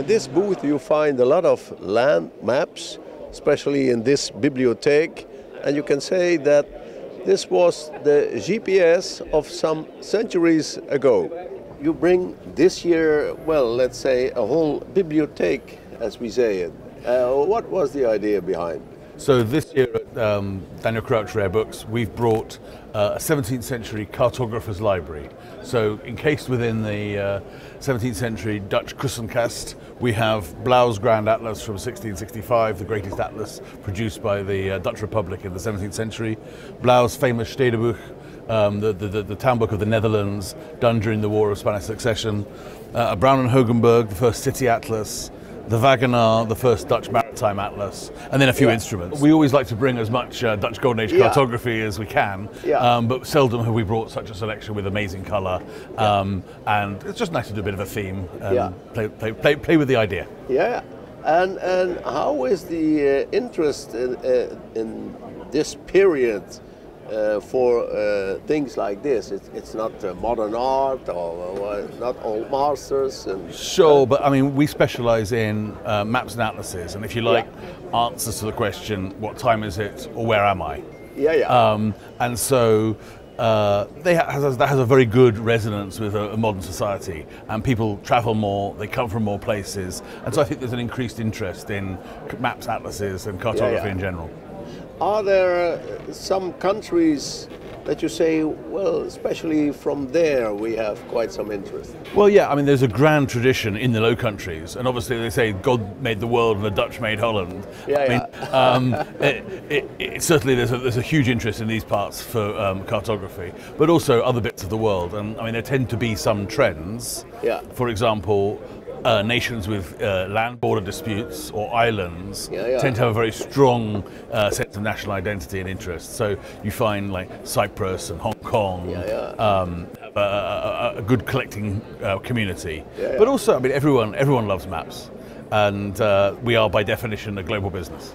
this booth you find a lot of land maps, especially in this bibliotheek, and you can say that this was the GPS of some centuries ago. You bring this year, well, let's say a whole bibliotheek, as we say it. What was the idea behind? So this year at Daniel Crouch Rare Books, we've brought a 17th century cartographer's library. So encased within the 17th century Dutch Krusenkast, we have Blaeu's Grand Atlas from 1665, the greatest atlas produced by the Dutch Republic in the 17th century. Blaeu's famous Stedenboek, the town book of the Netherlands, done during the War of Spanish Succession. Brown and Hogenberg, the first city atlas. The Wagenaar, the first Dutch maritime atlas, and then a few instruments. We always like to bring as much Dutch Golden Age cartography as we can, but seldom have we brought such a selection with amazing colour, and it's just nice to do a bit of a theme and play with the idea. Yeah, and how is the interest in this period for things like this? It's not modern art or not old masters. Sure, but I mean, we specialise in maps and atlases, and if you like, answers to the question, what time is it, or where am I? And so that has a very good resonance with a modern society, and people travel more, they come from more places, and so I think there's an increased interest in maps, atlases, and cartography in general. Are there some countries that you say, well, especially from there we have quite some interest? Well, yeah, I mean, there's a grand tradition in the Low Countries, and obviously they say God made the world and the Dutch made Holland. Certainly there's a huge interest in these parts for cartography, but also other bits of the world, and I mean, there tend to be some trends. For example, nations with land border disputes or islands tend to have a very strong sense of national identity and interest. So you find like Cyprus and Hong Kong have a good collecting community. But also, I mean, everyone loves maps, and we are by definition a global business.